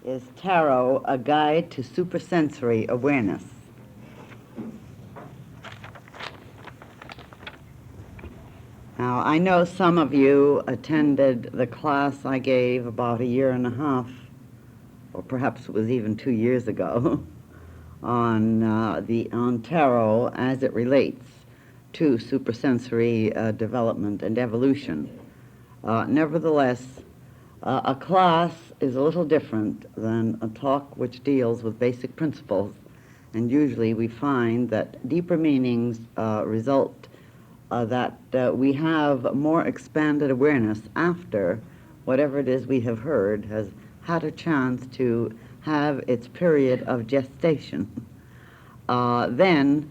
Is Tarot a Guide to Supersensory Awareness? Now, I know some of you attended the class I gave about a year and a half, or perhaps it was even 2 years ago, on Tarot as it relates to supersensory development and evolution. Nevertheless, a class is a little different than a talk which deals with basic principles, and usually we find that deeper meanings result that we have more expanded awareness after whatever it is we have heard has had a chance to have its period of gestation. Then,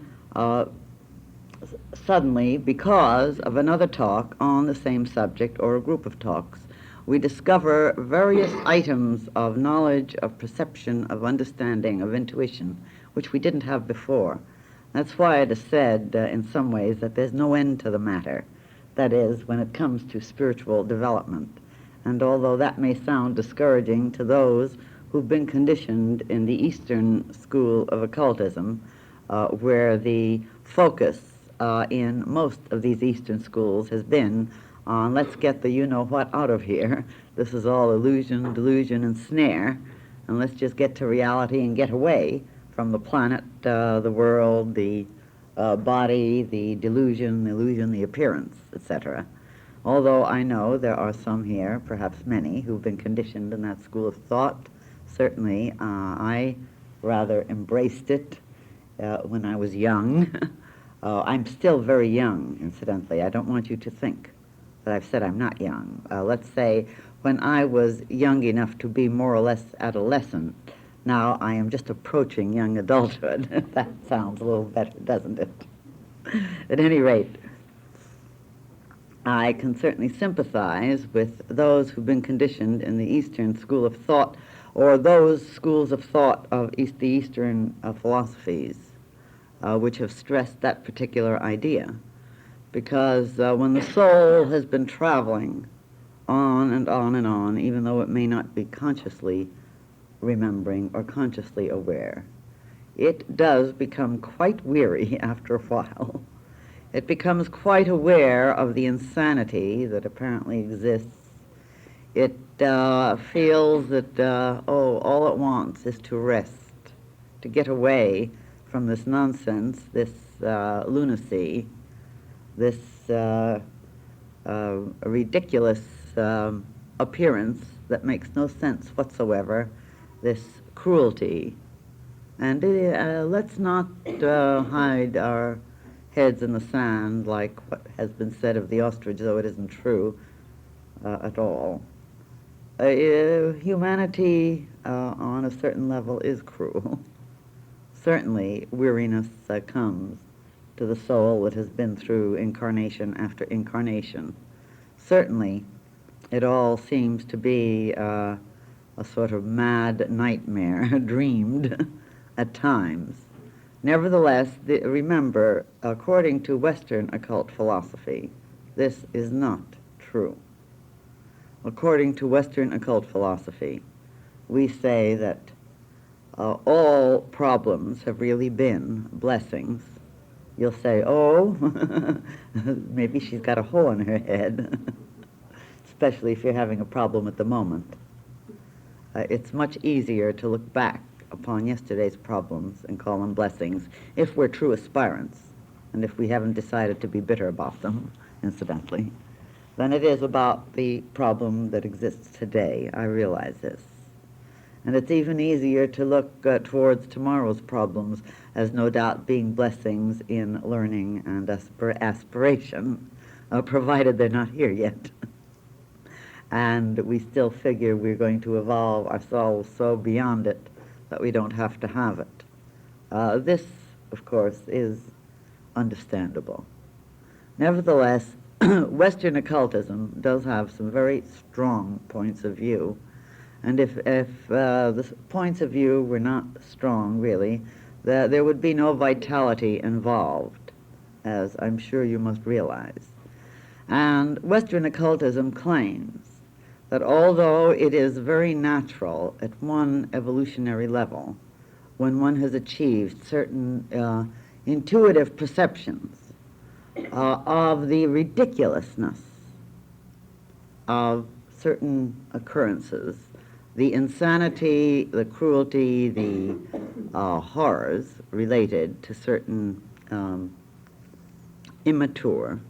suddenly, because of another talk on the same subject or a group of talks, we discover various items of knowledge, of perception, of understanding, of intuition, which we didn't have before. That's why it is said, in some ways, that there's no end to the matter. That is, when it comes to spiritual development. And although that may sound discouraging to those who've been conditioned in the Eastern school of occultism, where the focus in most of these Eastern schools has been on let's get the you-know-what out of here. This is all illusion, delusion, and snare, and let's just get to reality and get away from the planet, the world, the body, the delusion, the appearance, etc. Although I know there are some here, perhaps many, who've been conditioned in that school of thought. Certainly, I rather embraced it when I was young. I'm still very young, incidentally. I don't want you to think that I've said I'm not young. Let's say when I was young enough to be more or less adolescent, now I am just approaching young adulthood. That sounds a little better, doesn't it? At any rate, I can certainly sympathize with those who've been conditioned in the Eastern school of thought, or those schools of thought of the Eastern philosophies, which have stressed that particular idea. Because when the soul has been traveling on and on and on, even though it may not be consciously remembering or consciously aware, it does become quite weary after a while. It becomes quite aware of the insanity that apparently exists. It feels that, all it wants is to rest, to get away from this nonsense, this lunacy, this ridiculous appearance that makes no sense whatsoever, this cruelty. And let's not hide our heads in the sand like what has been said of the ostrich, though it isn't true at all. Humanity on a certain level is cruel. Certainly weariness comes to the soul that has been through incarnation after incarnation. Certainly it all seems to be a sort of mad nightmare dreamed at times. Nevertheless, remember, according to Western occult philosophy, this is not true. According to Western occult philosophy, we say that all problems have really been blessings. You'll say, oh, maybe she's got a hole in her head, especially if you're having a problem at the moment. It's much easier to look back upon yesterday's problems and call them blessings if we're true aspirants, and if we haven't decided to be bitter about them, incidentally, than it is about the problem that exists today. I realize this. And it's even easier to look towards tomorrow's problems as no doubt being blessings in learning and aspiration, provided they're not here yet. And we still figure we're going to evolve ourselves so beyond it that we don't have to have it. This, of course, is understandable. Nevertheless, Western occultism does have some very strong points of view. And if the points of view were not strong, really, there would be no vitality involved, as I'm sure you must realize. And Western occultism claims that although it is very natural at one evolutionary level, when one has achieved certain intuitive perceptions of the ridiculousness of certain occurrences, the insanity, the cruelty, the horrors related to certain immature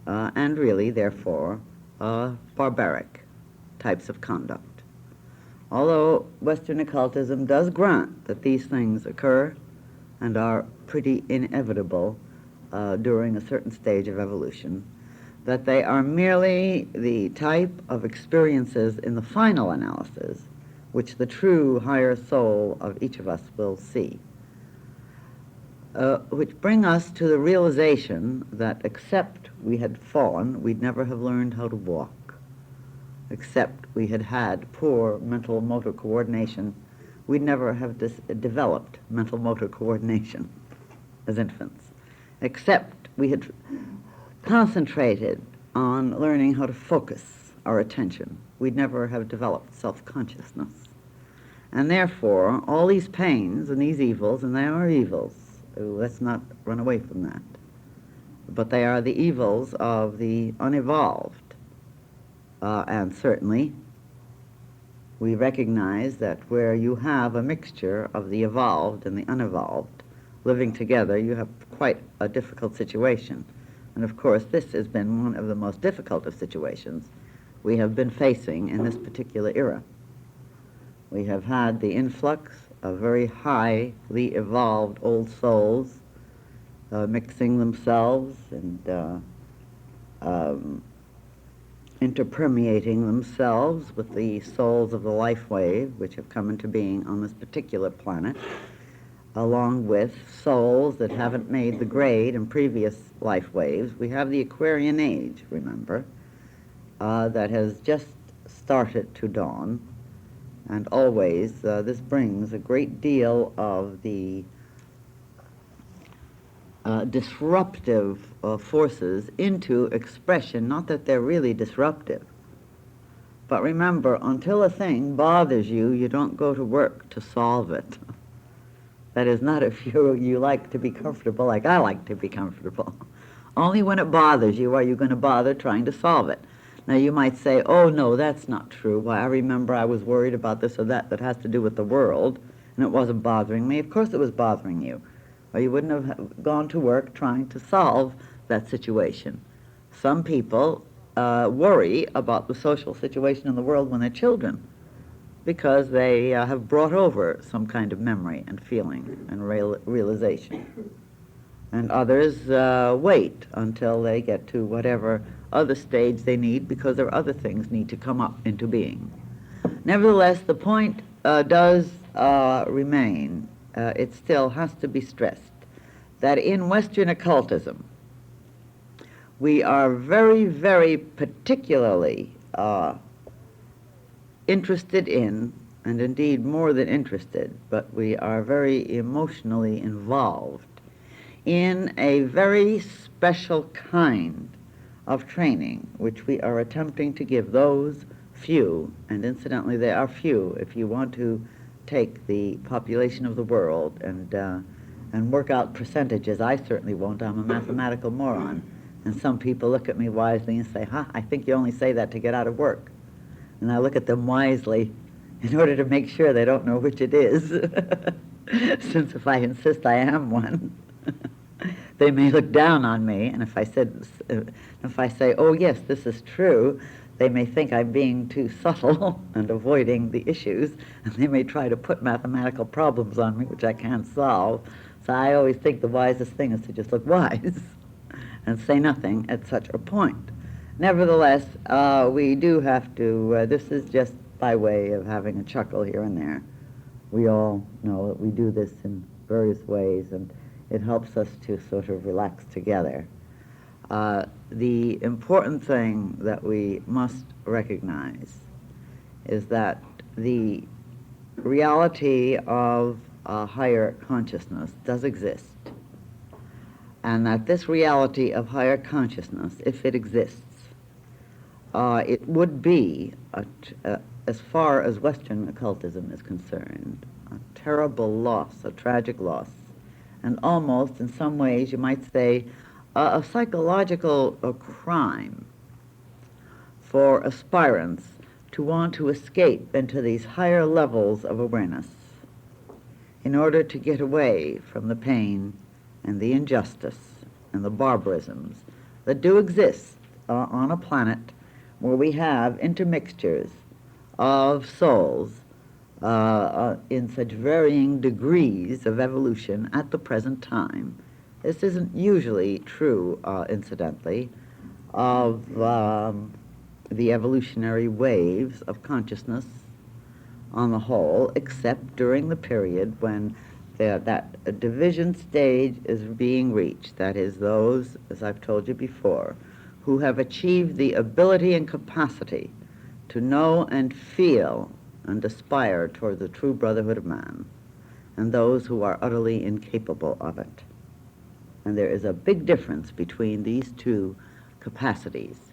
and really, therefore, barbaric types of conduct. Although Western occultism does grant that these things occur and are pretty inevitable during a certain stage of evolution, that they are merely the type of experiences in the final analysis which the true higher soul of each of us will see, which bring us to the realization that except we had fallen, we'd never have learned how to walk. Except we had had poor mental motor coordination, we'd never have developed mental motor coordination as infants. Except we had concentrated on learning how to focus our attention, we'd never have developed self-consciousness. And therefore, all these pains and these evils, and they are evils, let's not run away from that, but they are the evils of the unevolved. And certainly, we recognize that where you have a mixture of the evolved and the unevolved living together, you have quite a difficult situation. And of course, this has been one of the most difficult of situations we have been facing in this particular era. We have had the influx of very highly evolved old souls mixing themselves and interpermeating themselves with the souls of the life wave which have come into being on this particular planet, along with souls that haven't made the grade in previous life waves. We have the Aquarian Age, remember, that has just started to dawn, and always this brings a great deal of the disruptive forces into expression. Not that they're really disruptive, but remember, until a thing bothers you, you don't go to work to solve it. That is, not if you like to be comfortable like I like to be comfortable. Only when it bothers you are you going to bother trying to solve it. Now you might say, oh no, that's not true. Why, I remember I was worried about this or that has to do with the world, and it wasn't bothering me. Of course it was bothering you, or you wouldn't have gone to work trying to solve that situation. Some people worry about the social situation in the world when they're children, because they have brought over some kind of memory and feeling and realization. And others wait until they get to whatever other stage they need, because their other things need to come up into being. Nevertheless, the point does remain. It still has to be stressed that in Western occultism, we are very, very particularly interested in, and indeed more than interested, but we are very emotionally involved in a very special kind of training which we are attempting to give those few, and incidentally they are few if you want to take the population of the world and work out percentages. I certainly won't. I'm a mathematical moron. And some people look at me wisely and say, I think you only say that to get out of work. And I look at them wisely in order to make sure they don't know which it is. Since if I insist I am one, they may look down on me. And if I say, oh yes, this is true, they may think I'm being too subtle and avoiding the issues, and they may try to put mathematical problems on me which I can't solve. So I always think the wisest thing is to just look wise and say nothing at such a point. Nevertheless, we do have to, this is just by way of having a chuckle here and there. We all know that we do this in various ways, and it helps us to sort of relax together. The important thing that we must recognize is that the reality of a higher consciousness does exist, and that this reality of higher consciousness, if it exists, it would be, as far as Western occultism is concerned, a terrible loss, a tragic loss, and almost, in some ways, you might say, a psychological crime for aspirants to want to escape into these higher levels of awareness in order to get away from the pain and the injustice and the barbarisms that do exist on a planet where we have intermixtures of souls in such varying degrees of evolution at the present time. This isn't usually true, incidentally, of the evolutionary waves of consciousness on the whole, except during the period when that division stage is being reached. That is, those, as I've told you before, who have achieved the ability and capacity to know and feel and aspire toward the true brotherhood of man, and those who are utterly incapable of it. And there is a big difference between these two capacities.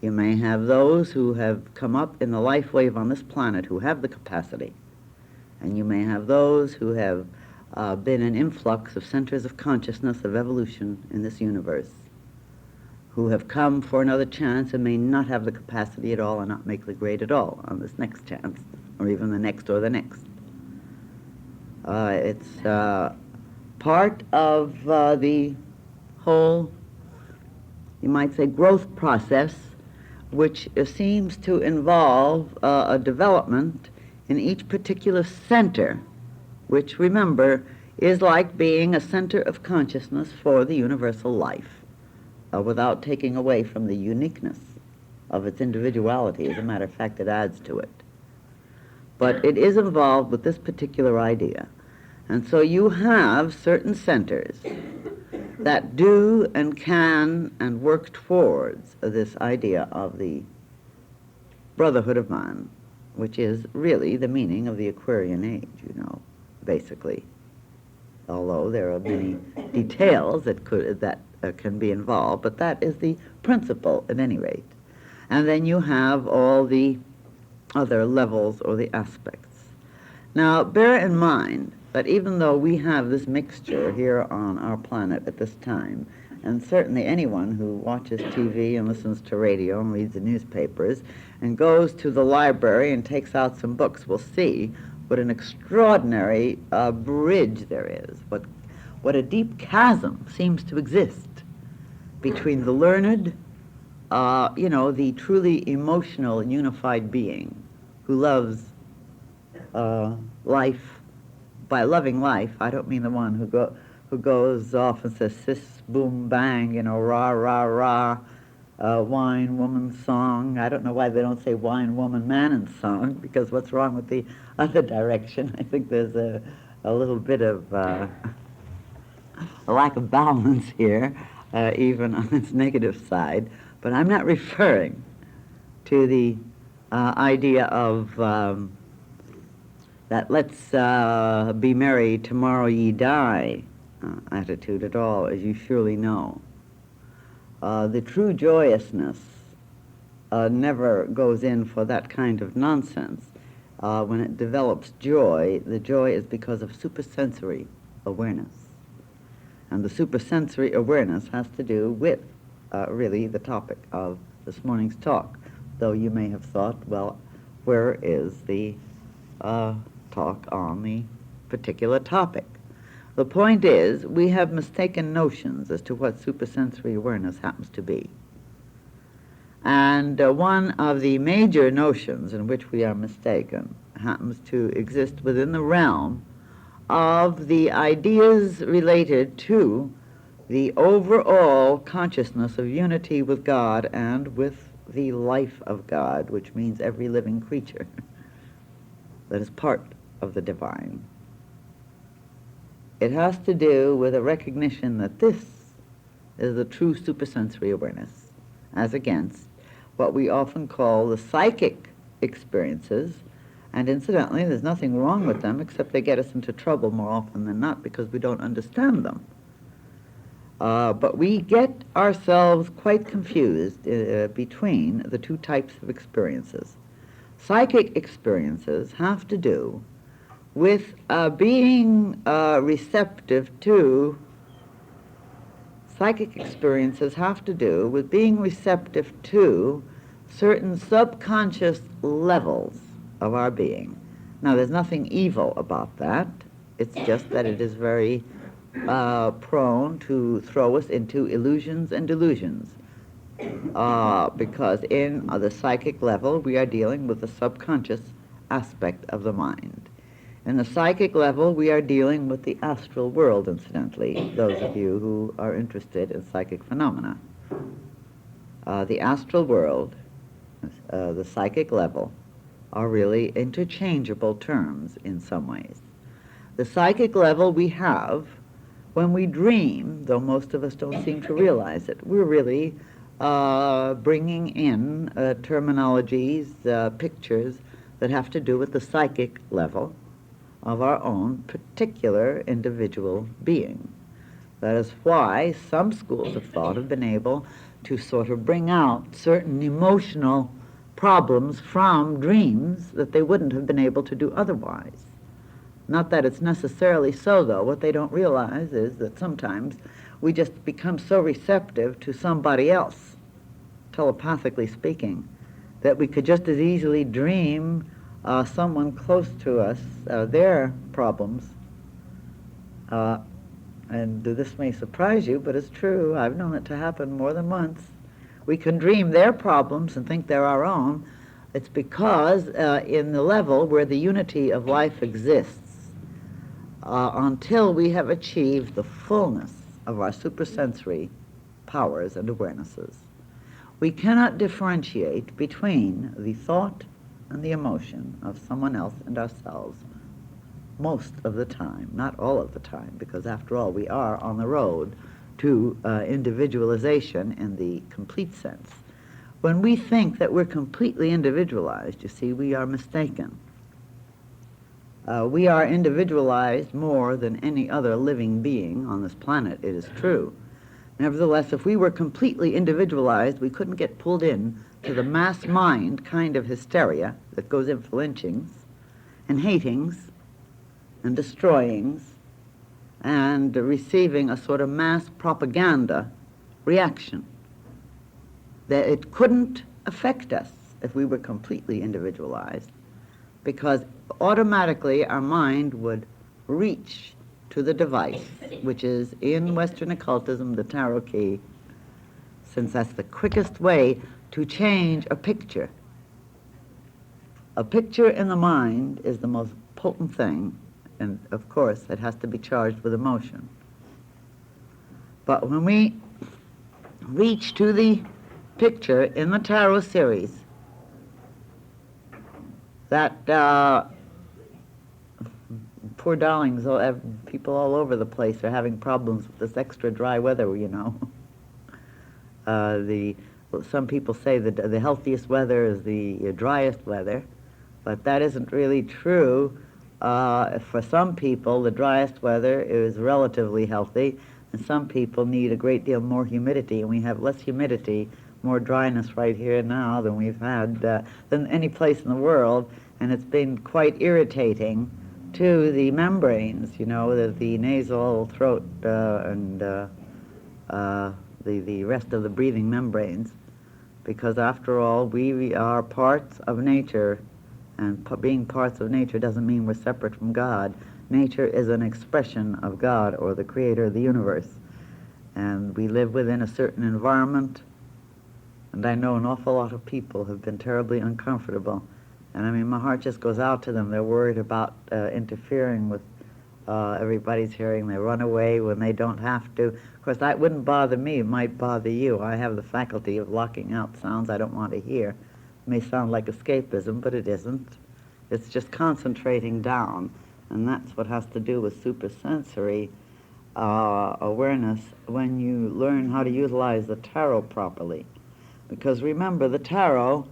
You may have those who have come up in the life wave on this planet who have the capacity, and you may have those who have been an influx of centers of consciousness of evolution in this universe, who have come for another chance and may not have the capacity at all and not make the grade at all on this next chance, or even the next or the next. It's part of the whole, you might say, growth process, which seems to involve a development in each particular center, which, remember, is like being a center of consciousness for the universal life, without taking away from the uniqueness of its individuality. As a matter of fact, it adds to it. But it is involved with this particular idea. And so you have certain centers that do and can and work towards this idea of the brotherhood of man, which is really the meaning of the Aquarian age, you know, basically. Although there are many details that can be involved, but that is the principle at any rate. And then you have all the other levels or the aspects. Now, bear in mind that even though we have this mixture here on our planet at this time, and certainly anyone who watches TV and listens to radio and reads the newspapers and goes to the library and takes out some books will see what an extraordinary bridge there is, what a deep chasm seems to exist between the learned, the truly emotional and unified being who loves life. By loving life, I don't mean the one who goes off and says sis, boom, bang, rah, rah, rah, wine, woman song. I don't know why they don't say wine, woman, man and song, because what's wrong with the other direction? I think there's a little bit of a lack of balance here, even on its negative side. But I'm not referring to the idea of that let's be merry, tomorrow ye die attitude at all, as you surely know. The true joyousness never goes in for that kind of nonsense. When it develops joy, the joy is because of supersensory awareness. And the supersensory awareness has to do with really the topic of this morning's talk, though you may have thought, well, where is the talk on the particular topic? The point is, we have mistaken notions as to what supersensory awareness happens to be. And one of the major notions in which we are mistaken happens to exist within the realm of the ideas related to the overall consciousness of unity with God and with the life of God, which means every living creature that is part of the divine. It has to do with a recognition that this is the true supersensory awareness, as against what we often call the psychic experiences. And incidentally, there's nothing wrong with them, except they get us into trouble more often than not because we don't understand them. But we get ourselves quite confused between the two types of experiences. Psychic experiences have to do with being receptive to, psychic experiences have to do with being receptive to certain subconscious levels of our being. Now, there's nothing evil about that. It's just that it is very prone to throw us into illusions and delusions. Because in the psychic level, we are dealing with the subconscious aspect of the mind. In the psychic level, we are dealing with the astral world, incidentally, those of you who are interested in psychic phenomena. The astral world, the psychic level, are really interchangeable terms in some ways. The psychic level we have when we dream, though most of us don't seem to realize it. We're really bringing in terminologies, pictures that have to do with the psychic level of our own particular individual being. That is why some schools of thought have been able to sort of bring out certain emotional problems from dreams that they wouldn't have been able to do otherwise. Not that it's necessarily so, though. What they don't realize is that sometimes we just become so receptive to somebody else, telepathically speaking, that we could just as easily dream someone close to us, their problems. And this may surprise you, but it's true. I've known it to happen more than once. We can dream their problems and think they're our own. It's because in the level where the unity of life exists, until we have achieved the fullness of our supersensory powers and awarenesses, we cannot differentiate between the thought and the emotion of someone else and ourselves most of the time, not all of the time, because after all, we are on the road to individualization in the complete sense. When we think that we're completely individualized, you see, we are mistaken. We are individualized more than any other living being on this planet, it is true. Nevertheless, if we were completely individualized, we couldn't get pulled in to the mass mind kind of hysteria that goes in for lynchings and hatings and destroyings and receiving a sort of mass propaganda reaction. That it couldn't affect us if we were completely individualized, because automatically our mind would reach to the device, which is in Western occultism the tarot key, since that's the quickest way to change a picture. A picture in the mind is the most potent thing, and of course it has to be charged with emotion. But when we reach to the picture in the tarot series, that poor darlings, people all over the place are having problems with this extra dry weather, you know. Some people say that the healthiest weather is the driest weather, but that isn't really true. For some people, the driest weather is relatively healthy, and some people need a great deal more humidity, and we have less humidity, more dryness right here now than we've had than any place in the world, and it's been quite irritating to the membranes, you know, the nasal, throat, and the rest of the breathing membranes, because after all, we are parts of nature, and being parts of nature doesn't mean we're separate from God. Nature is an expression of God, or the creator of the universe, and we live within a certain environment, and I know an awful lot of people have been terribly uncomfortable. And I mean, my heart just goes out to them. They're worried about interfering with everybody's hearing. They run away when they don't have to. Of course, that wouldn't bother me. It might bother you. I have the faculty of blocking out sounds I don't want to hear. It may sound like escapism, but it isn't. It's just concentrating down. And that's what has to do with supersensory awareness when you learn how to utilize the tarot properly. Because remember, the tarot,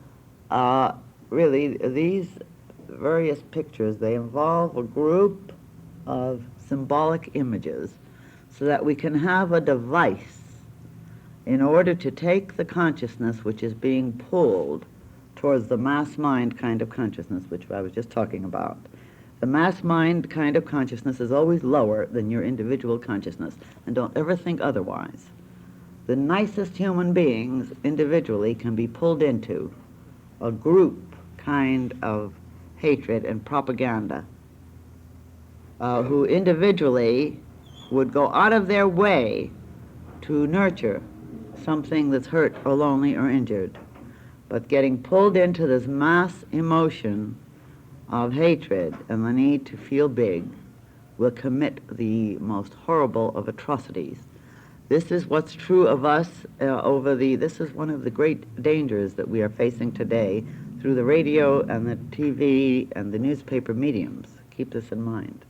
really, these various pictures, they involve a group of symbolic images. so that we can have a device in order to take the consciousness which is being pulled towards the mass mind kind of consciousness, which I was just talking about. The mass mind kind of consciousness is always lower than your individual consciousness, and don't ever think otherwise. The nicest human beings individually can be pulled into a group kind of hatred and propaganda, who individually would go out of their way to nurture something that's hurt or lonely or injured. But getting pulled into this mass emotion of hatred and the need to feel big will commit the most horrible of atrocities. This is what's true of us this is one of the great dangers that we are facing today through the radio and the TV and the newspaper mediums. Keep this in mind.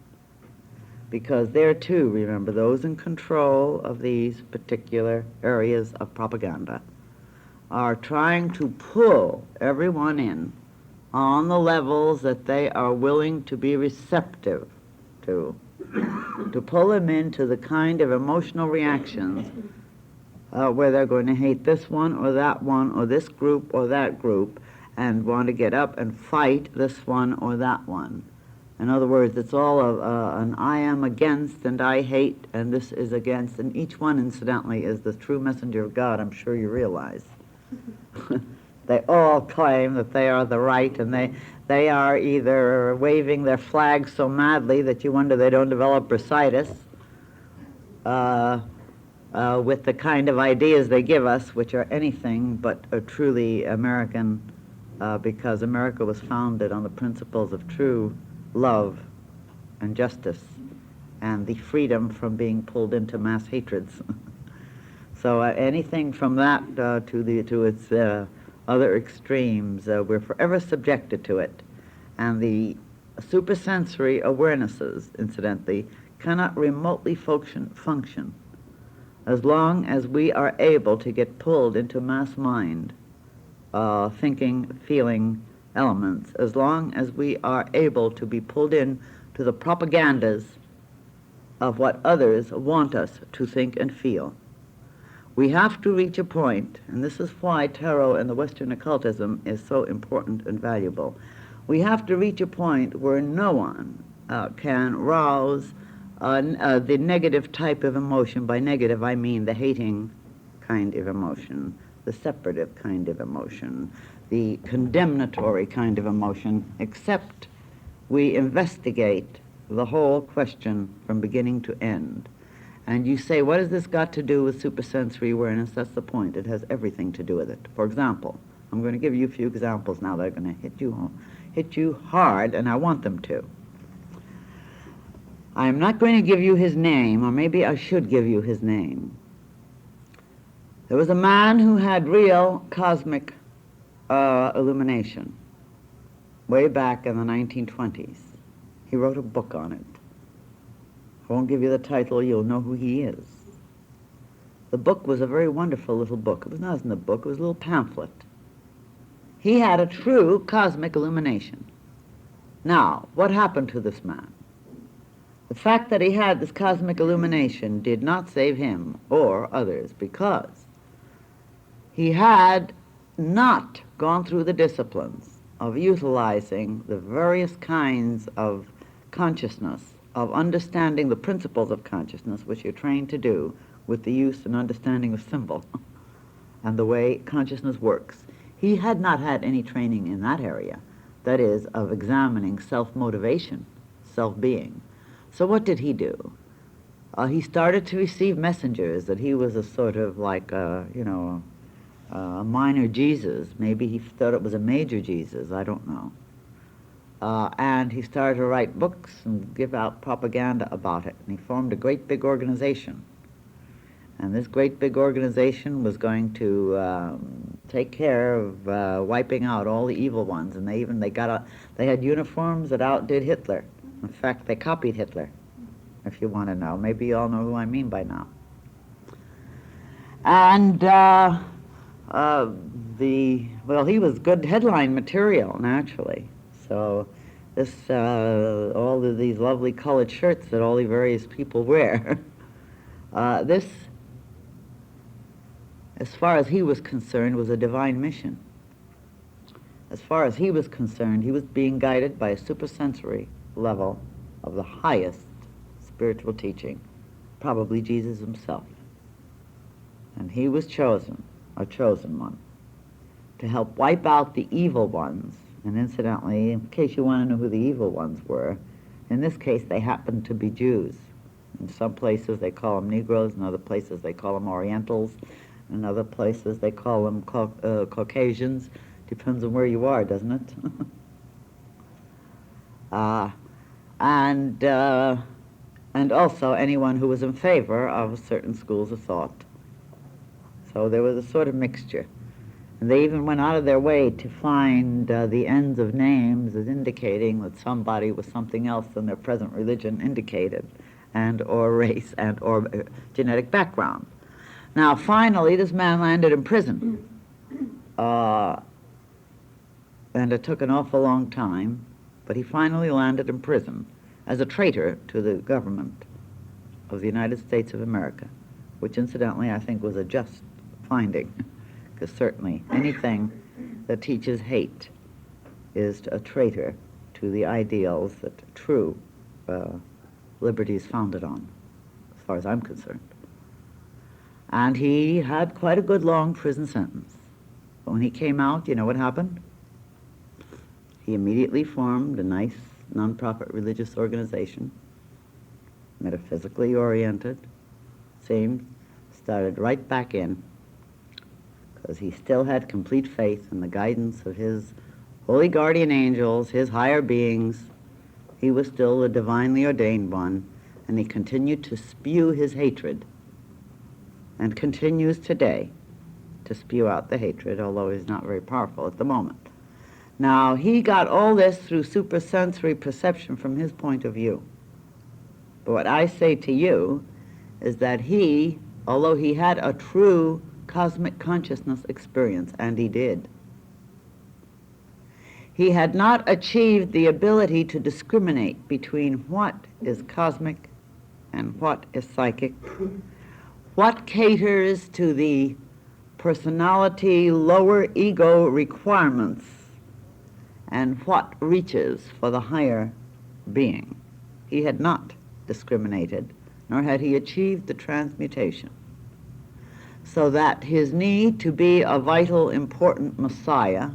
Because there too, remember, those in control of these particular areas of propaganda are trying to pull everyone in on the levels that they are willing to be receptive to pull them into the kind of emotional reactions where they're going to hate this one or this group or that group and want to get up and fight this one or that one. In other words, it's all an I am against and I hate and this is against, and each one, incidentally, is the true messenger of God, I'm sure you realize. They all claim that they are the right, and they are either waving their flags so madly that you wonder they don't develop bursitis with the kind of ideas they give us, which are anything but truly American, because America was founded on the principles of true love and justice and the freedom from being pulled into mass hatreds. So anything from that to its other extremes, we're forever subjected to it. And the supersensory awarenesses, incidentally, cannot remotely function as long as we are able to get pulled into mass mind, thinking, feeling elements, as long as we are able to be pulled in to the propagandas of what others want us to think and feel. We have to reach a point, and this is why tarot and the Western occultism is so important and valuable. We have to reach a point where no one can rouse the negative type of emotion. By negative, I mean the hating kind of emotion, the separative kind of emotion, the condemnatory kind of emotion, except we investigate the whole question from beginning to end. And you say, what has this got to do with supersensory awareness? That's the point. It has everything to do with it. For example, I'm going to give you a few examples now that are going to hit you hard, and I want them to. I'm not going to give you his name, or maybe I should give you his name. There was a man who had real cosmic illumination way back in the 1920s. He wrote a book on it. I won't give you the title, you'll know who he is. The book was a very wonderful little book. It was not in the book, it was a little pamphlet. He had a true cosmic illumination. Now, what happened to this man? The fact that he had this cosmic illumination did not save him or others, because he had not gone through the disciplines of utilizing the various kinds of consciousness, of understanding the principles of consciousness, which you're trained to do with the use and understanding of symbol and the way consciousness works. He had not had any training in that area, that is, of examining self-motivation, self-being. So what did he do? He started to receive messengers that he was a sort of like a minor Jesus. Maybe he thought it was a major Jesus, I don't know. And he started to write books and give out propaganda about it. And he formed a great big organization. And this great big organization was going to take care of wiping out all the evil ones. And they had uniforms that outdid Hitler. In fact, they copied Hitler, if you want to know. Maybe you all know who I mean by now. And he was good headline material, naturally. So all of these lovely colored shirts that all the various people wear This, as far as he was concerned, was a divine mission. As far as he was concerned, he was being guided by a supersensory level of the highest spiritual teaching, probably Jesus himself. And he was chosen, a chosen one, to help wipe out the evil ones. And incidentally, in case you want to know who the evil ones were, in this case they happened to be Jews. In some places they call them Negroes, in other places they call them Orientals, in other places they call them Caucasians. Depends on where you are, doesn't it? And also anyone who was in favor of certain schools of thought. So there was a sort of mixture. And they even went out of their way to find the ends of names as indicating that somebody was something else than their present religion indicated, and or race and or genetic background. Now finally this man landed in prison. And it took an awful long time, but he finally landed in prison as a traitor to the government of the United States of America, which incidentally I think was a just finding, because certainly anything that teaches hate is a traitor to the ideals that true liberty is founded on, as far as I'm concerned. And he had quite a good long prison sentence. But when he came out, you know what happened? He immediately formed a nice non-profit religious organization, metaphysically oriented, started right back in, because he still had complete faith in the guidance of his holy guardian angels, his higher beings. He was still the divinely ordained one, and he continued to spew his hatred, and continues today to spew out the hatred, although he's not very powerful at the moment. Now, he got all this through supersensory perception from his point of view. But what I say to you is that he, although he had a true cosmic consciousness experience, and he did, he had not achieved the ability to discriminate between what is cosmic and what is psychic, what caters to the personality lower ego requirements, and what reaches for the higher being. He had not discriminated, nor had he achieved the transmutation, so that his need to be a vital, important Messiah,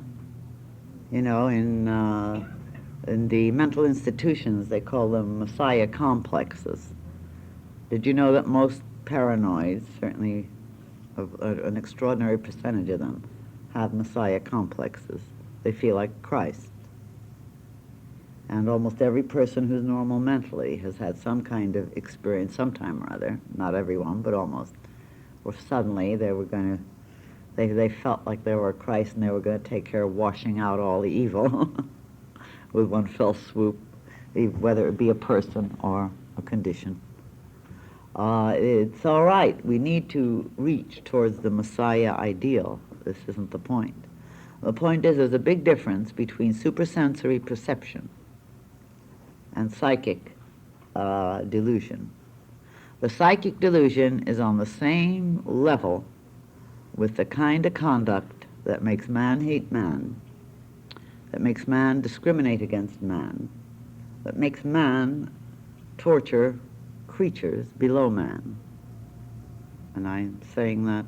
you know, in the mental institutions they call them Messiah complexes. Did you know that most paranoids, certainly an extraordinary percentage of them, have Messiah complexes? They feel like Christ. And almost every person who's normal mentally has had some kind of experience sometime or other, not everyone, but almost, where suddenly they felt like they were Christ and they were going to take care of washing out all the evil with one fell swoop, whether it be a person or a condition. It's all right. We need to reach towards the Messiah ideal. This isn't the point. The point is there's a big difference between supersensory perception and psychic delusion. The psychic delusion is on the same level with the kind of conduct that makes man hate man, that makes man discriminate against man, that makes man torture creatures below man. And I'm saying that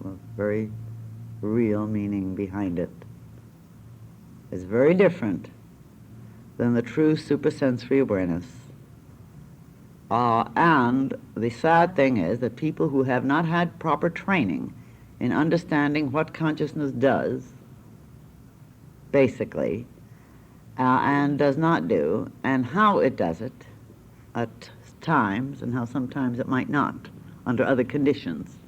with very real meaning behind it. Is very different than the true supersensory awareness. And the sad thing is that people who have not had proper training in understanding what consciousness does, basically, and does not do, and how it does it at times, and how sometimes it might not under other conditions.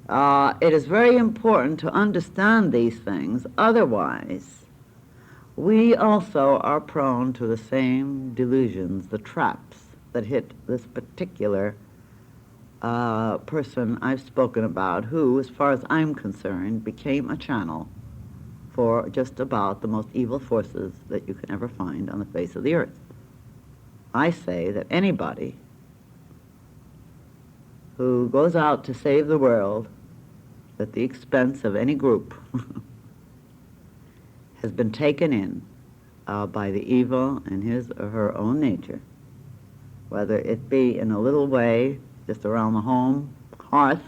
It is very important to understand these things, otherwise we also are prone to the same delusions, the traps that hit this particular person I've spoken about, who, as far as I'm concerned, became a channel for just about the most evil forces that you can ever find on the face of the earth. I say that anybody who goes out to save the world at the expense of any group has been taken in by the evil in his or her own nature, whether it be in a little way just around the home hearth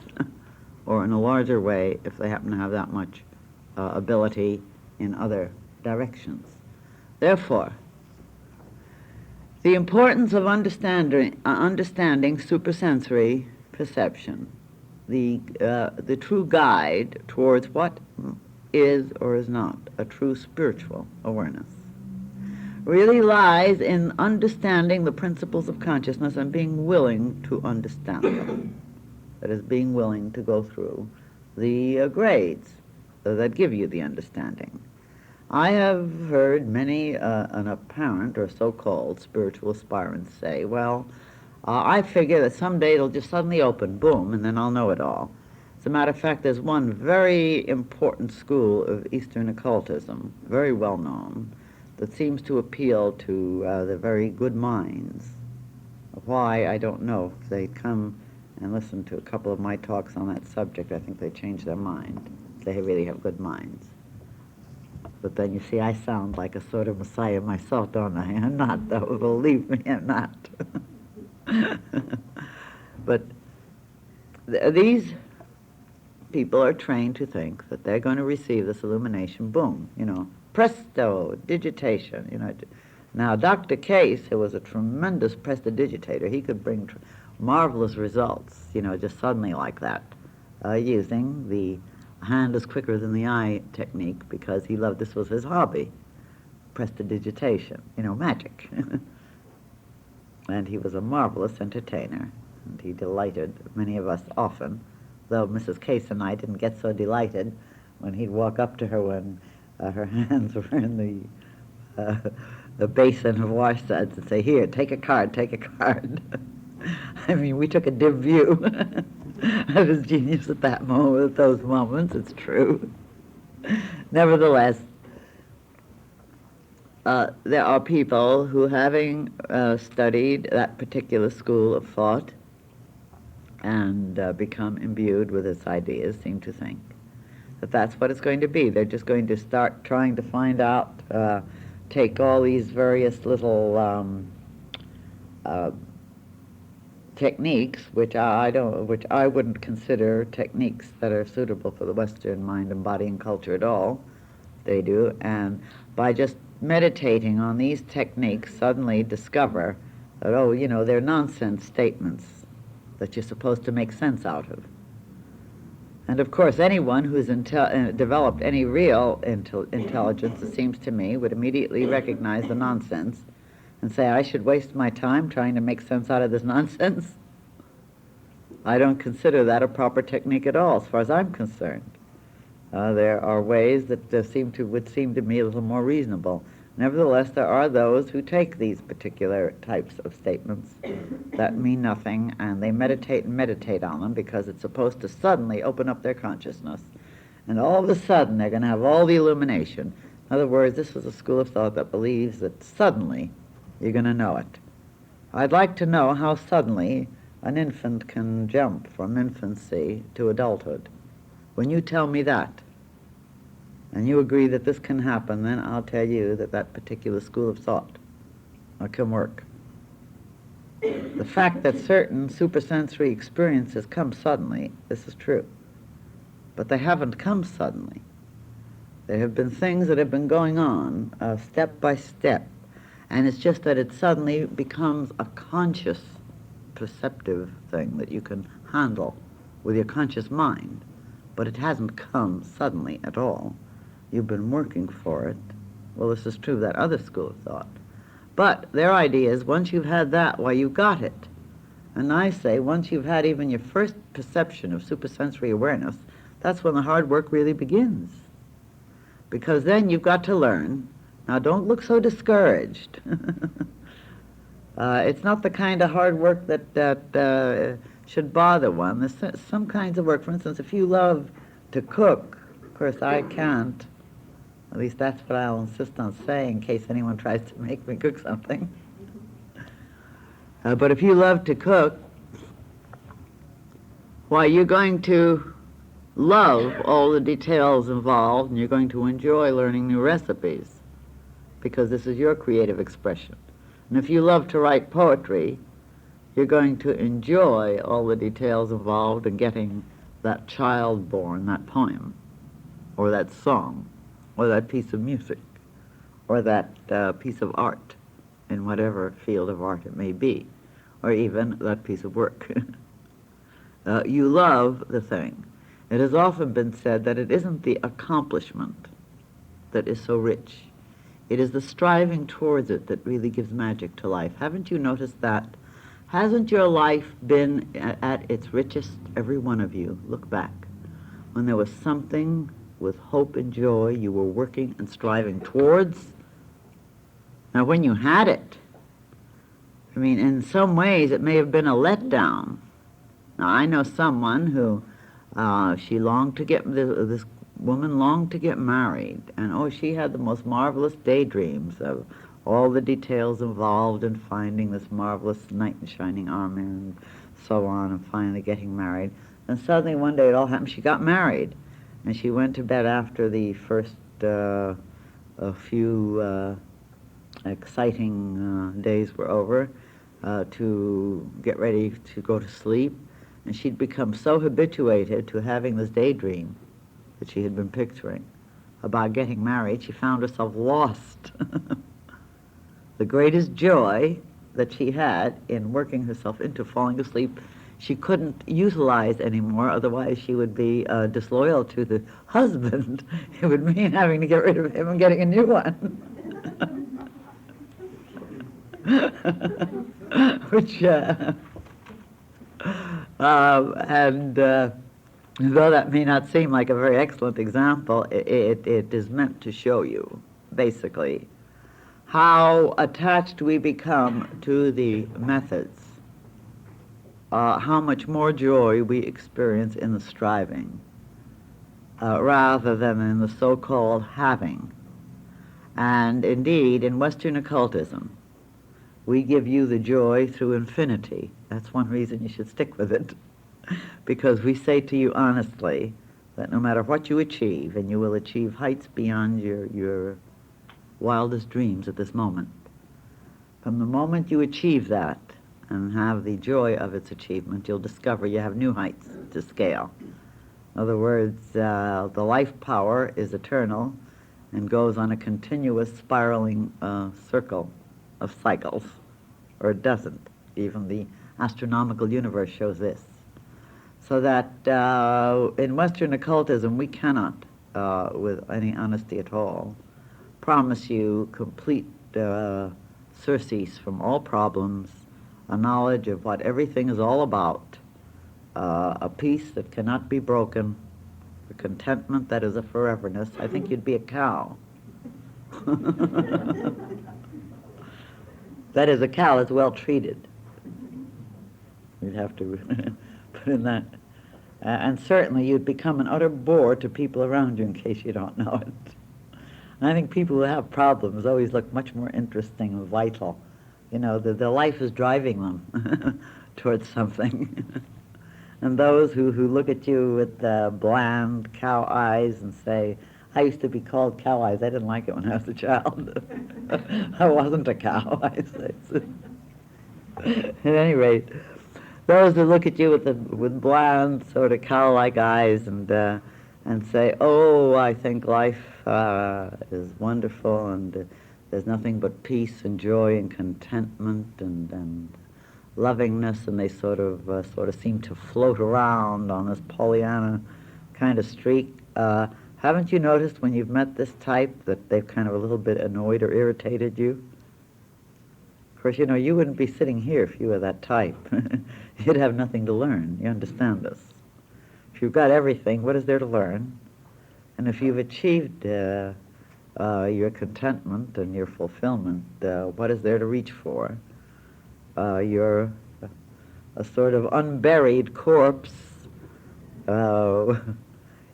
or in a larger way if they happen to have that much ability in other directions. Therefore, the importance of understanding supersensory perception, the true guide towards what is or is not a true spiritual awareness, really lies in understanding the principles of consciousness and being willing to understand them. That is, being willing to go through the grades that give you the understanding. I have heard many an apparent or so-called spiritual aspirants say, well, I figure that someday it'll just suddenly open, boom, and then I'll know it all. As a matter of fact, there's one very important school of Eastern occultism, very well known, that seems to appeal to the very good minds. Why, I don't know. If they come and listen to a couple of my talks on that subject, I think they change their mind. They really have good minds. But then, you see, I sound like a sort of messiah myself, don't I? I'm not, though. Believe me, I'm not. But these people are trained to think that they're going to receive this illumination, boom, Prestidigitation, Now, Dr. Case, who was a tremendous prestidigitator, he could bring marvelous results, just suddenly like that, using the hand is quicker than the eye technique, because he loved, this was his hobby, prestidigitation, magic. And he was a marvelous entertainer, and he delighted many of us often, though Mrs. Case and I didn't get so delighted when he'd walk up to her when her hands were in the basin of wash suds and say, here, take a card. I mean, we took a dim view of his genius at that moment, at those moments, it's true. Nevertheless, there are people who, having studied that particular school of thought and become imbued with its ideas, seem to think that that's what it's going to be. They're just going to start trying to find out, take all these various little techniques, which I wouldn't consider techniques that are suitable for the Western mind and body and culture at all. They do, and by just meditating on these techniques, suddenly discover that, they're nonsense statements that you're supposed to make sense out of. And of course, anyone who's developed any real intelligence, it seems to me, would immediately recognize the nonsense and say, I should waste my time trying to make sense out of this nonsense. I don't consider that a proper technique at all, as far as I'm concerned. There are ways that would seem to me a little more reasonable. Nevertheless, there are those who take these particular types of statements that mean nothing, and they meditate on them because it's supposed to suddenly open up their consciousness. And all of a sudden, they're going to have all the illumination. In other words, this is a school of thought that believes that suddenly you're going to know it. I'd like to know how suddenly an infant can jump from infancy to adulthood. When you tell me that, and you agree that this can happen, then I'll tell you that that particular school of thought can work. The fact that certain supersensory experiences come suddenly, this is true. But they haven't come suddenly. There have been things that have been going on step by step, and it's just that it suddenly becomes a conscious, perceptive thing that you can handle with your conscious mind, but it hasn't come suddenly at all. You've been working for it. Well, this is true of that other school of thought. But their idea is once you've had that, why, you got it. And I say once you've had even your first perception of supersensory awareness, that's when the hard work really begins. Because then you've got to learn. Now, don't look so discouraged. It's not the kind of hard work that should bother one. There's some kinds of work. For instance, if you love to cook, of course I can't. At least that's what I'll insist on saying in case anyone tries to make me cook something. But if you love to cook, Why, you're going to love all the details involved, and you're going to enjoy learning new recipes, because this is your creative expression. And if you love to write poetry, you're going to enjoy all the details involved in getting that child born, that poem, or that song, or that piece of music, or that piece of art, in whatever field of art it may be, or even that piece of work. You love the thing. It has often been said that it isn't the accomplishment that is so rich. It is the striving towards it that really gives magic to life. Haven't you noticed that? Hasn't your life been at its richest, every one of you? Look back. When there was something with hope and joy you were working and striving towards. Now, when you had it, I mean, in some ways it may have been a letdown. Now, I know someone who, she longed to get, this woman longed to get married, and oh, she had the most marvelous daydreams of all the details involved in finding this marvelous knight in shining armor and so on, and finally getting married. And suddenly one day it all happened, she got married. And she went to bed after the first a few exciting days were over to get ready to go to sleep. And she'd become so habituated to having this daydream that she had been picturing about getting married, she found herself lost. The greatest joy that she had in working herself into falling asleep, she couldn't utilize anymore, otherwise she would be disloyal to the husband. It would mean having to get rid of him and getting a new one. Which, though that may not seem like a very excellent example, it is meant to show you, basically, how attached we become to the methods, how much more joy we experience in the striving, rather than in the so-called having. And indeed, in Western occultism, we give you the joy through infinity. That's one reason you should stick with it. Because we say to you honestly that no matter what you achieve, and you will achieve heights beyond your wildest dreams at this moment, from the moment you achieve that and have the joy of its achievement, you'll discover you have new heights to scale. In other words, the life power is eternal and goes on a continuous spiraling circle of cycles, or it doesn't. Even the astronomical universe shows this. So that in Western occultism, we cannot, with any honesty at all, promise you complete surcease from all problems, a knowledge of what everything is all about, a peace that cannot be broken, a contentment that is a foreverness. I think you'd be a cow. That is, a cow is well treated. You'd have to put in that. And certainly you'd become an utter bore to people around you in case you don't know it. And I think people who have problems always look much more interesting and vital. You know, their life is driving them towards something. And those who look at you with bland cow eyes and say, I used to be called cow eyes. I didn't like it when I was a child. I wasn't a cow, I say. At any rate, those who look at you with bland, sort of cow-like eyes and say, oh, I think life is wonderful and there's nothing but peace and joy and contentment and lovingness, and they sort of seem to float around on this Pollyanna kind of streak. Haven't you noticed when you've met this type that they've kind of a little bit annoyed or irritated you? Of course, you know, you wouldn't be sitting here if you were that type. You'd have nothing to learn. You understand this? If you've got everything, what is there to learn? And if you've achieved your contentment and your fulfillment, what is there to reach for? You're a sort of unburied corpse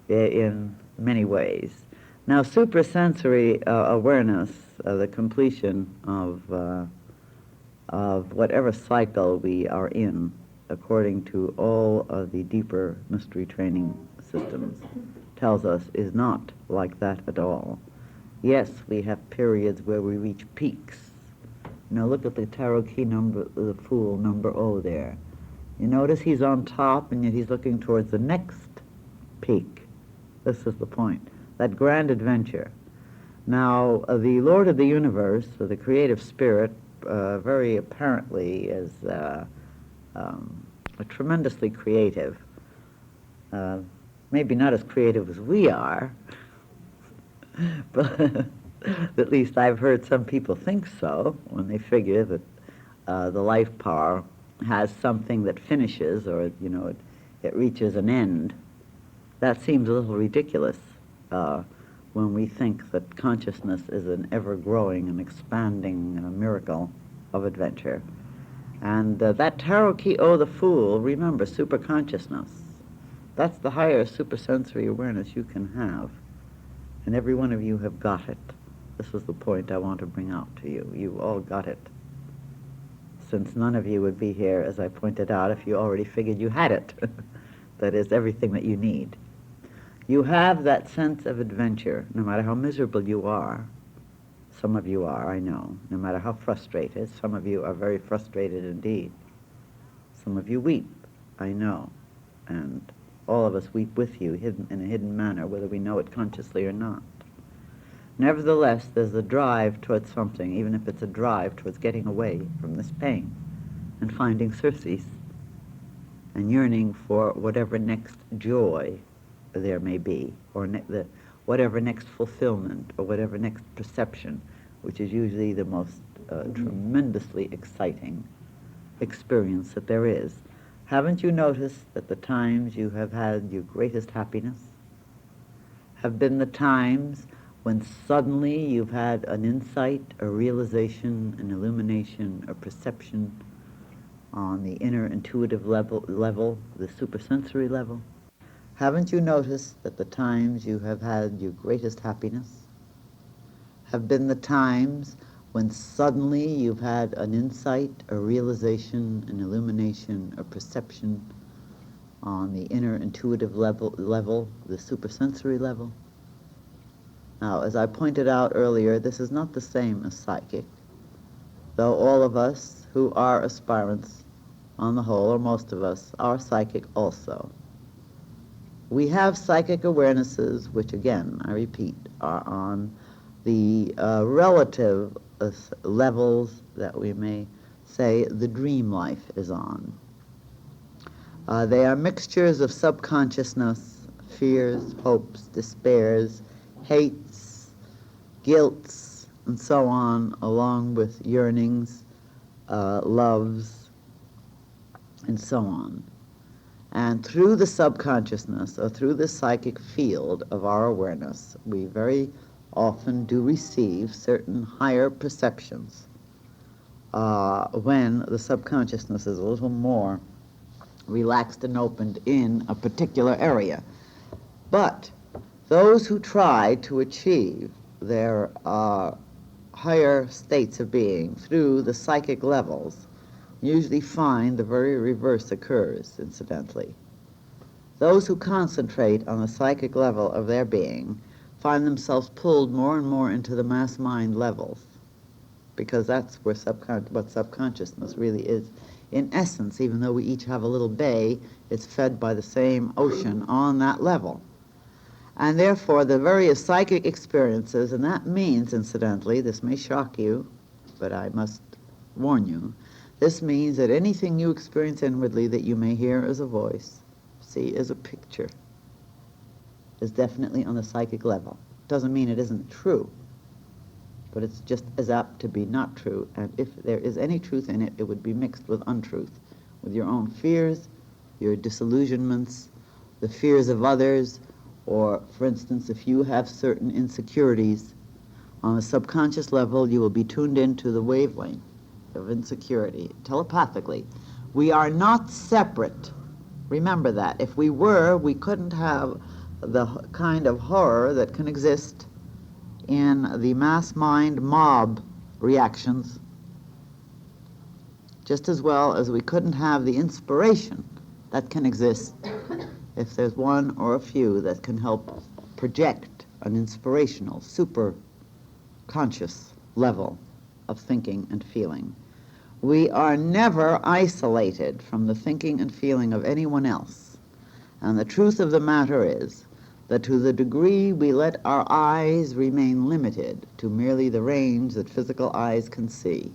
in many ways. Now, supersensory awareness, the completion of whatever cycle we are in, according to all of the deeper mystery training systems, tells us is not like that at all. Yes, we have periods where we reach peaks. Now look at the tarot key number, the Fool, number O there. You notice he's on top, and yet he's looking towards the next peak. This is the point. That grand adventure. Now, the Lord of the Universe, or the creative spirit, very apparently is tremendously creative. Maybe not as creative as we are, but at least I've heard some people think so when they figure that the life power has something that finishes, or it reaches an end. That seems a little ridiculous when we think that consciousness is an ever-growing and expanding miracle of adventure. And that tarot key, oh, the Fool, remember, superconsciousness. That's the higher supersensory awareness you can have. And every one of you have got it. This is the point I want to bring out to you. You've all got it. Since none of you would be here, as I pointed out, if you already figured you had it. That is everything that you need. You have that sense of adventure, no matter how miserable you are. Some of you are, I know. No matter how frustrated, some of you are very frustrated indeed. Some of you weep, I know. And all of us weep with you in a hidden manner, whether we know it consciously or not. Nevertheless, there's a drive towards something, even if it's a drive towards getting away from this pain and finding surcease and yearning for whatever next joy there may be, or whatever next fulfillment, or whatever next perception, which is usually the most tremendously exciting experience that there is. Haven't you noticed that the times you have had your greatest happiness have been the times when suddenly you've had an insight, a realization, an illumination, a perception on the inner intuitive level, the supersensory level? Haven't you noticed that the times you have had your greatest happiness have been the times when suddenly you've had an insight, a realization, an illumination, a perception on the inner intuitive level, the supersensory level? Now, as I pointed out earlier, this is not the same as psychic, though all of us who are aspirants, on the whole, or most of us, are psychic also. We have psychic awarenesses, which again, I repeat, are on the relative levels that we may say the dream life is on. They are mixtures of subconsciousness, fears, hopes, despairs, hates, guilts, and so on, along with yearnings, loves, and so on. And through the subconsciousness, or through the psychic field of our awareness, we very often do receive certain higher perceptions when the subconsciousness is a little more relaxed and opened in a particular area. But those who try to achieve their higher states of being through the psychic levels usually find the very reverse occurs, incidentally. Those who concentrate on the psychic level of their being find themselves pulled more and more into the mass mind levels, because that's where what subconsciousness really is. In essence, even though we each have a little bay, it's fed by the same ocean on that level. And therefore, the various psychic experiences, and that means, incidentally, this may shock you, but I must warn you, this means that anything you experience inwardly that you may hear as a voice, see as a picture, is definitely on the psychic level. Doesn't mean it isn't true, but it's just as apt to be not true, and if there is any truth in it, it would be mixed with untruth, with your own fears, your disillusionments, the fears of others, or, for instance, if you have certain insecurities, on a subconscious level, you will be tuned into the wavelength of insecurity, telepathically. We are not separate. Remember that. If we were, we couldn't have the kind of horror that can exist in the mass mind mob reactions just as well as we couldn't have the inspiration that can exist if there's one or a few that can help project an inspirational, super conscious level of thinking and feeling. We are never isolated from the thinking and feeling of anyone else. And the truth of the matter is that to the degree we let our eyes remain limited to merely the range that physical eyes can see,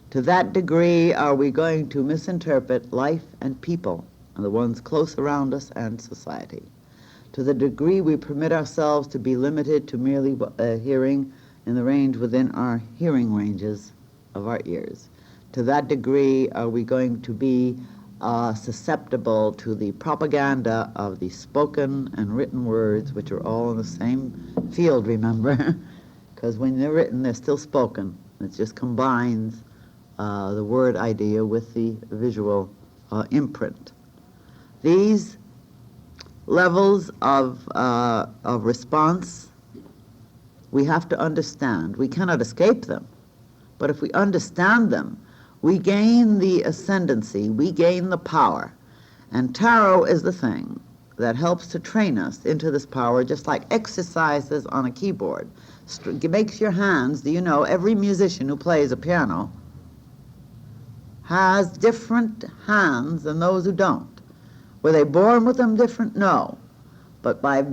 to that degree are we going to misinterpret life and people, and the ones close around us, and society. To the degree we permit ourselves to be limited to merely hearing in the range within our hearing ranges of our ears, to that degree are we going to be susceptible to the propaganda of the spoken and written words, which are all in the same field, remember, because when they're written, they're still spoken. It just combines the word idea with the visual imprint. These levels of response we have to understand. We cannot escape them, but if we understand them, we gain the ascendancy, we gain the power. And tarot is the thing that helps to train us into this power, just like exercises on a keyboard. It makes your hands, do you know, every musician who plays a piano has different hands than those who don't. Were they born with them different? No. But by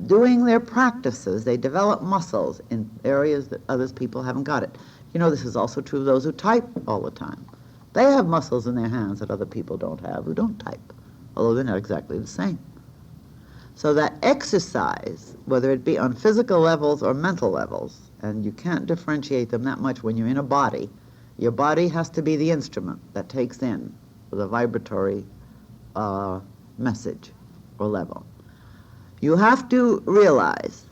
doing their practices, they develop muscles in areas that other people haven't got it. You know, this is also true of those who type all the time. They have muscles in their hands that other people don't have who don't type, although they're not exactly the same. So that exercise, whether it be on physical levels or mental levels, and you can't differentiate them that much when you're in a body, your body has to be the instrument that takes in the vibratory message or level. You have to realize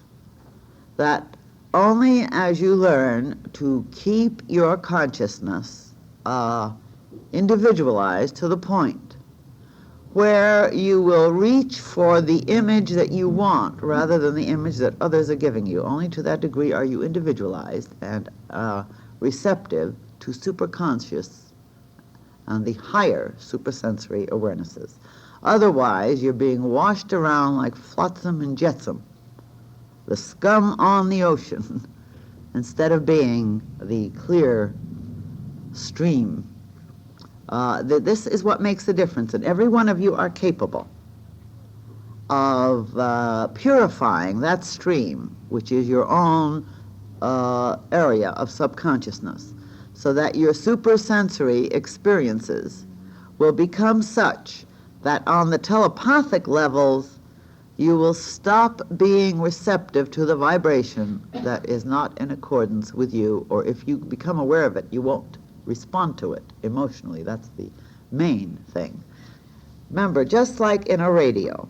that only as you learn to keep your consciousness individualized to the point where you will reach for the image that you want rather than the image that others are giving you, only to that degree are you individualized and receptive to superconscious and the higher supersensory awarenesses. Otherwise, you're being washed around like flotsam and jetsam, the scum on the ocean, instead of being the clear stream. This is what makes the difference, and every one of you are capable of purifying that stream, which is your own area of subconsciousness, so that your supersensory experiences will become such that on the telepathic levels, you will stop being receptive to the vibration that is not in accordance with you, or if you become aware of it, you won't respond to it emotionally. That's the main thing. Remember, just like in a radio,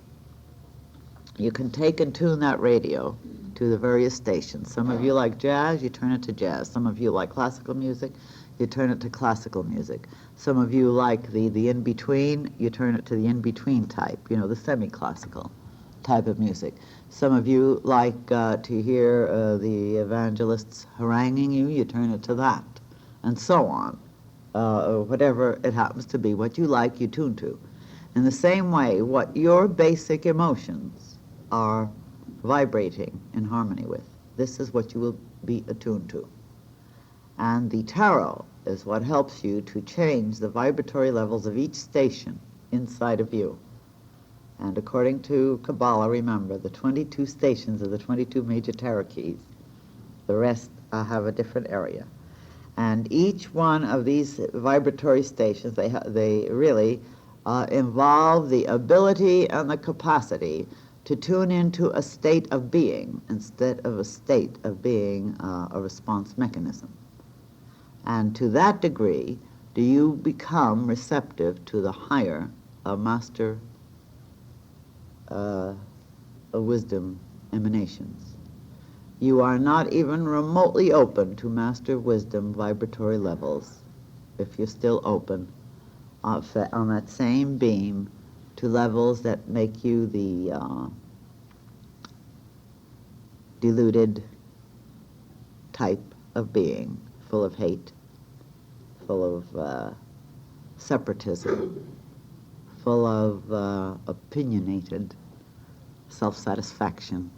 you can take and tune that radio to the various stations. Some of you like jazz, you turn it to jazz. Some of you like classical music, you turn it to classical music. Some of you like the in-between, you turn it to the in-between type, you know, the semi-classical type of music. Some of you like to hear the evangelists haranguing you, you turn it to that, and so on. Whatever it happens to be, what you like, you tune to. In the same way, what your basic emotions are vibrating in harmony with, this is what you will be attuned to. And the tarot is what helps you to change the vibratory levels of each station inside of you. And according to Kabbalah, remember, the 22 stations are the 22 major tarot keys. The rest have a different area. And each one of these vibratory stations, they really involve the ability and the capacity to tune into a state of being instead of a state of being a response mechanism. And to that degree, do you become receptive to the higher master wisdom emanations. You are not even remotely open to master wisdom vibratory levels if you're still open on that same beam to levels that make you the deluded type of being, full of hate, full of separatism, full of opinionated self-satisfaction,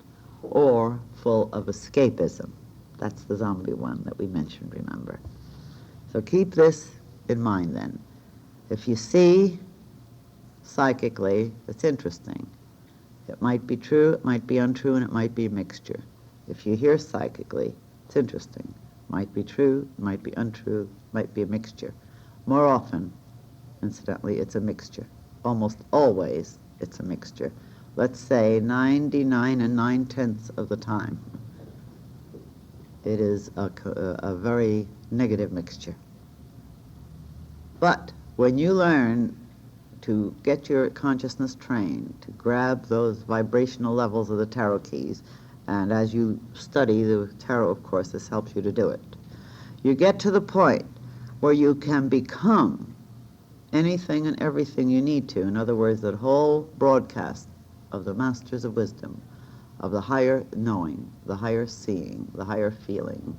or full of escapism. That's the zombie one that we mentioned, remember. So keep this in mind then. If you see psychically, it's interesting. It might be true, it might be untrue, and it might be a mixture. If you hear psychically, it's interesting. Might be true, might be untrue, might be a mixture. More often, incidentally, it's a mixture. Almost always, it's a mixture. Let's say 99 and 9/10 of the time, it is a very negative mixture. But when you learn to get your consciousness trained, to grab those vibrational levels of the tarot keys, and as you study the tarot, of course, this helps you to do it, you get to the point where you can become anything and everything you need to. In other words, that whole broadcast of the masters of wisdom, of the higher knowing, the higher seeing, the higher feeling,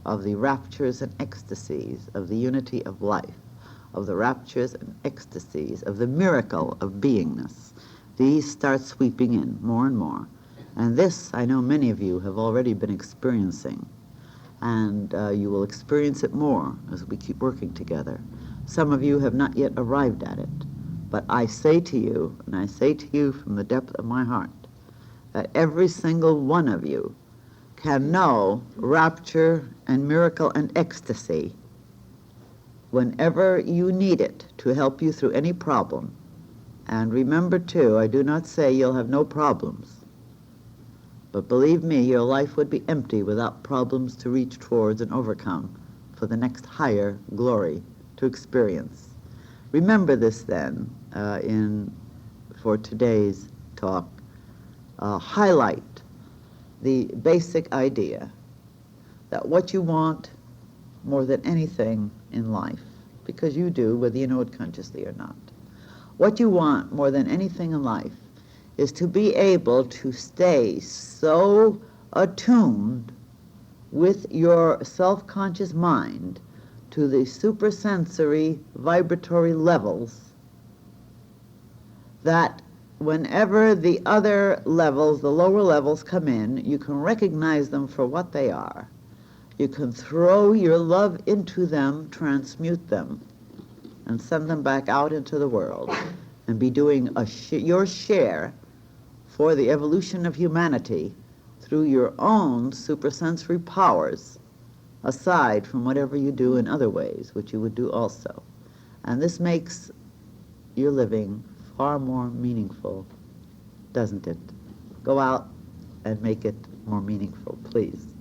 of the raptures and ecstasies of the unity of life, of the raptures and ecstasies of the miracle of beingness. These start sweeping in more and more. And this, I know many of you have already been experiencing, and you will experience it more as we keep working together. Some of you have not yet arrived at it, but I say to you, and I say to you from the depth of my heart, that every single one of you can know rapture and miracle and ecstasy whenever you need it to help you through any problem. And remember, too, I do not say you'll have no problems, but believe me, your life would be empty without problems to reach towards and overcome for the next higher glory to experience. Remember this then for today's talk. Highlight the basic idea that what you want more than anything in life, because you do, whether you know it consciously or not, what you want more than anything in life is to be able to stay so attuned with your self-conscious mind to the supersensory vibratory levels that whenever the other levels, the lower levels, come in, you can recognize them for what they are. You can throw your love into them, transmute them, and send them back out into the world, and be doing your share for the evolution of humanity through your own supersensory powers, aside from whatever you do in other ways, which you would do also. And this makes your living far more meaningful, doesn't it? Go out and make it more meaningful, please.